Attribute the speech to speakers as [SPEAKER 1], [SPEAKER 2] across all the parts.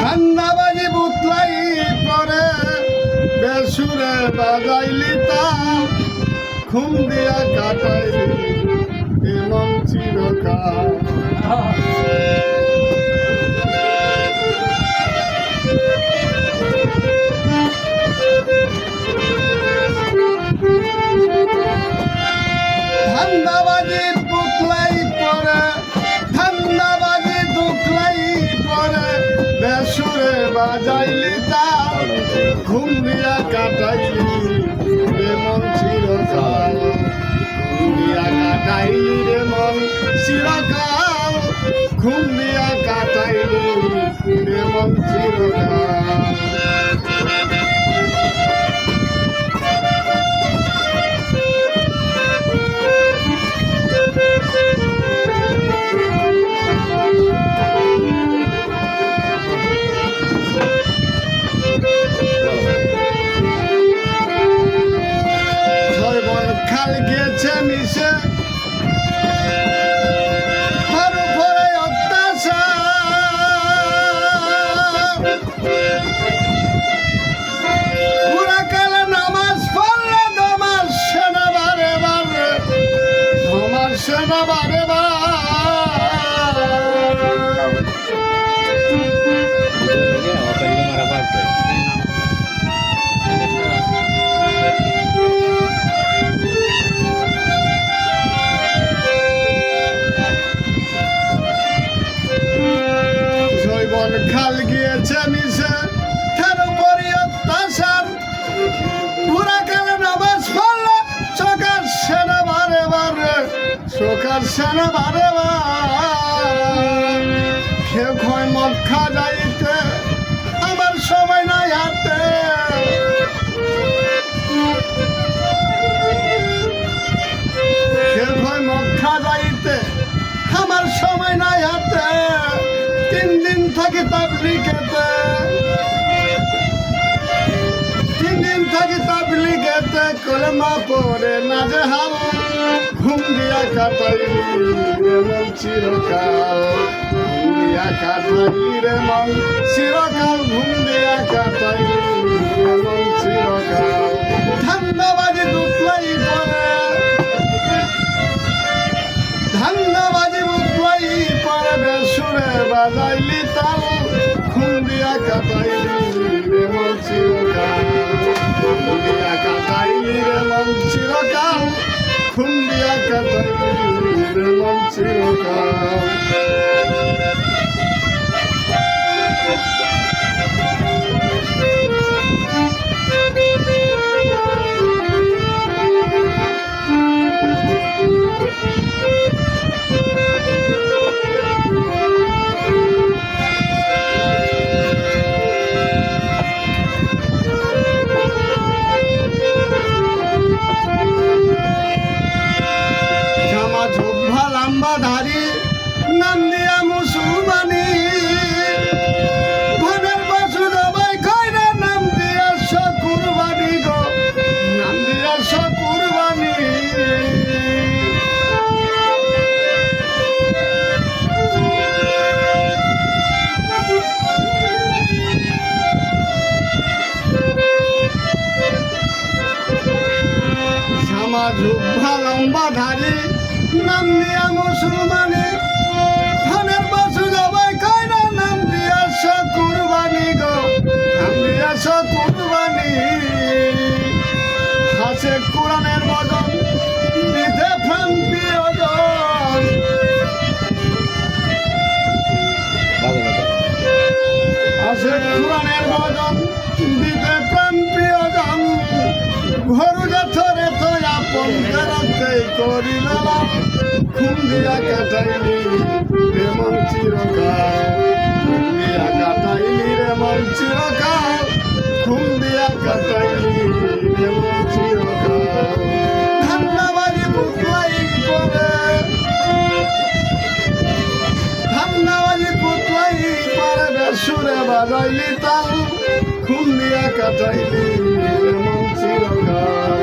[SPEAKER 1] ধান্দাবাজি বুতলাই পরে বেসুরে বাজাইলি তা ঘুম দিয়া কাটাইলি এমন চিরকাল। ধান্দাবাজি বুতলাই পরে ধান্দাবাজি দুকলাই পরে বেসুরে বাজাইলি তা ঘুম দিয়া কাটাইলি এমন চিরকাল। ঘুম দিয়া কাটাইলি রে মন চিরকাল, ঘুম দিয়া কাটাইলি এমন চিরকাল। খাল গিয়েছে মিশে তার উপরে অত্যাচার, পুরাকালে নামাজ পড়লে তোমার সেনা বারে বারে, তোমার সেনা বারে বারে। খাল গিয়েছে মিশে তার উপরই অত্যাচার, পুরাকালে নামাজ পড়লে চোখের সেনা বারে বারে, চোখের সেনা বারে বারে। কেউ খয় মদ খা যাইতে আমার সময় নাই হাতে, কেউ খয় মদ খা যাইতে আমার সময় নাই হাতে। 3 দিন থাকি তাবলিগেতে, 3 দিন থাকি তাবলিগেতে কলমা পড়ে নাজেহাল, ঘুম দিয়া কাটাইলি রে মন চিরকাল। ঘুম দিয়া কাটাইলি রে মন চিরকাল, ঘুম দিয়া কাটাইলি রে মন চিরকাল। ধান্দাবাজি দুতলাই পরে ধান্দাবাজি বুতলাই পরে বেসুরে বাজাইলি তাল, ঘুম দিয়া কাটাইলি রে মন চিরকাল। ঘুম দিয়া কাটাইলি রে মন চিরকাল, ঘুম দিয়া কাটাইলি রে মন চিরকাল। লম্বাধারী নাম দিয়া মুসলমানি, ধনের বাসু জবাই কইরা নাম দিয়া কুরবানি গো, নাম দিয়া কুরবানি। সমাজ লম্বাধারী নাম দিয়া মুসলমানি, ধনের বাসু জবাই কইরা নাম দিয়া কুরবানি গো, নাম দিয়া কুরবানি। হাসে কোরআনের বদন দিতে প্রাণ প্রিয়জন, হাসে কোরআনের বদন দিতে প্রাণ প্রিয়জন। ঘরু যাথরে তো আপন রাখতে করিল, ঘুম দিয়া কাটাইলি রে মন চিরকাল। ঘুম দিয়া কাটাইলি রে মন চিরকাল, ঘুম দিয়া কাটাইলি রে মন চিরকাল। ধান্দাবাজি বুতলাই পরে ধান্দাবাজি বুতলাই পরে বেসুরে বাজাইলি তাল, ঘুম দিয়া কাটাইলি রে মন চিরকাল।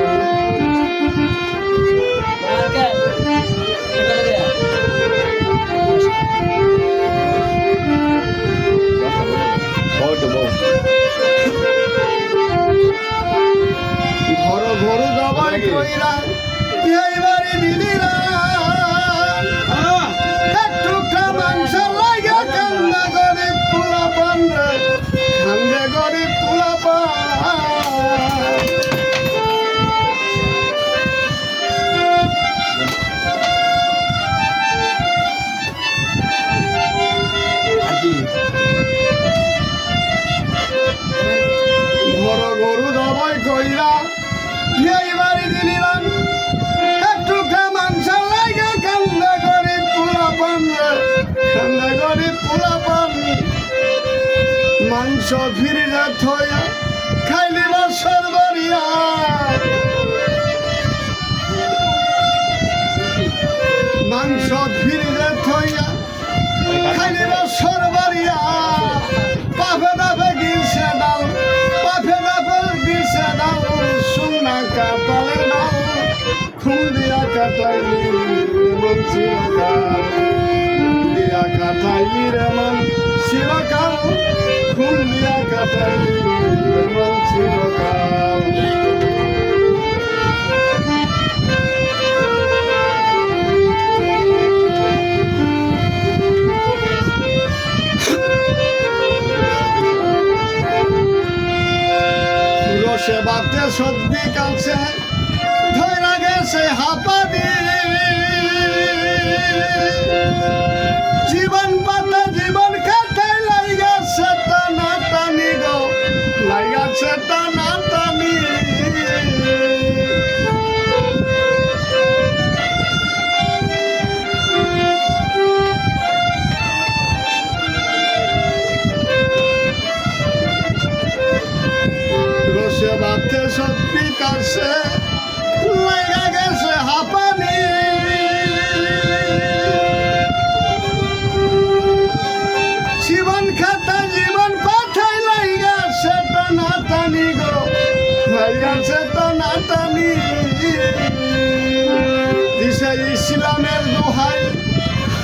[SPEAKER 1] মাংস ফিরিজে থইয়া খাইলি বাসর বাড়িয়া মাংস ফিরিজে থইয়া খাইলি বাসর বাড়িয়া পাফে দাফে গিলছে ডাল পাফে দাফে গিলছে ডাল সোনা কাটালের ডাল খুন দিয়া কাটাইলি মন চিরকাল দিয়া কাটাইলি রে মন চিরকাল খুন দিয়া কাটাইলি মন চিরকাল রসে বাতে সর্দি কাছে ধরা গেছে হাঁপানি জীবন পাতা জীবন কাটাই লাইগাছে টানা টানি গো লাইগাছে টানা টানি রসে বাতে সর্দি কাছে লাইগা গেছে হাঁপানি জীবন খাতা জীবন পাঠাই লাইগাছে টানা টানি গো লাইগাছে টানা টানি দিশে ইসলামের দোহাই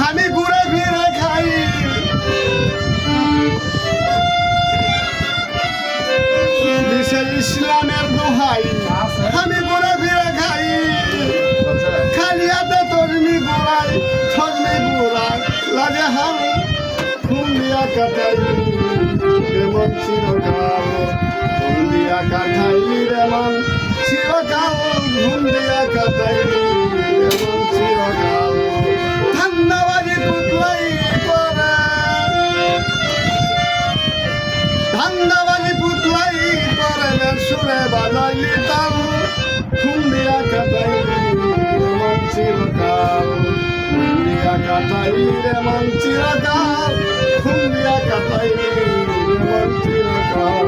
[SPEAKER 1] আমি ঘুরে ফিরে খাই দিশে ইসলামের দোহাই আমি ঘুরে ফিরে খাই খালি হাতে তরমি গোড়াই থরমি গোড়াই লাগে হাম খুন দিয়া কাটাইলি এমন চিরকাল খুন দিয়া কাটাইলি এমন চিরকাল খুন দিয়া কাটাইলি এমন চিরকাল ধান্দাবাজি পুতলাই পরে ধান্দাবাজি পুতলাই পরে সুরে বাজাইলি তাল খুন দিয়া কাটাইলি এমন চিরকাল খুন দিয়া কাটাইলি এমন চিরকাল খুন দিয়া কাটাইলি এমন চিরকাল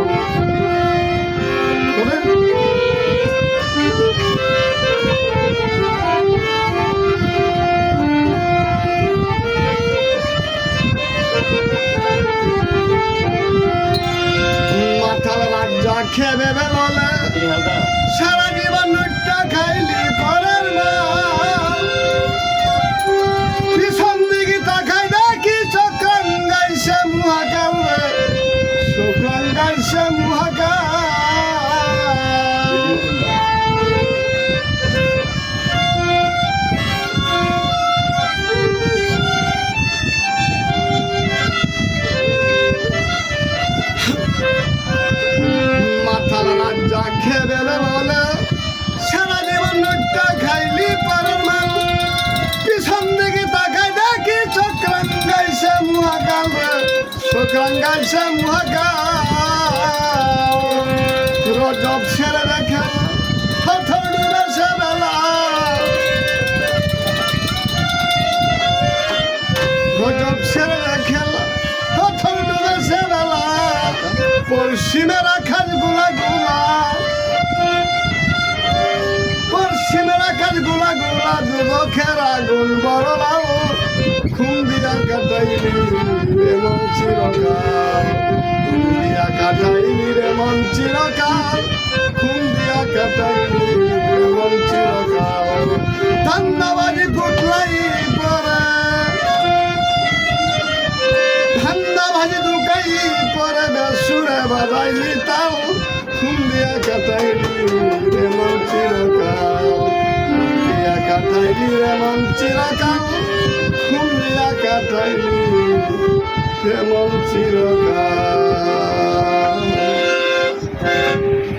[SPEAKER 1] মাথাল রাজ্জা খেবে বলে সারা জীবন নুটটা খাইলি পরের মাল পিছন দিকে তাকাই দেখি চক্রান গাইছে মুহাকাল চক্রান গাইছে মুহাকাল মাথাল রাজ্জা খেবে বলে সারা জীবন নুটটা খাইলি পরের মাল পিছন দিকে তাকাই দেখি চক্রান গাইছে মুহাকাল চক্রান গাইছে মুহাকাল রজব ছেড়ে রেখে হথর ডুবেছে বেলা রজব ছেড়ে রেখে হথর ডুবেছে বেলা পশ্চিমের আকাশ গুলা গুলা পশ্চিমের আকাশ গুলা গুলা যুবকের আগুন বড় লাল খুন দিয়া কাটাইলি এমন চিরকাল খুন দিয়া কাটাইলি এমন চিরকাল খুন দিয়া কাটাইলি এমন চিরকাল ধান্দাবাজি পুতলাই পরে ধান্দাবাজি দুকাই পরে বেসুরে বাজাইলি তাল খুন দিয়া কাটাইলি এমন চিরকাল খুন দিয়া কাটাইলি এমন চিরকাল খুন দিয়া কাটাইলি এমন চিরকাল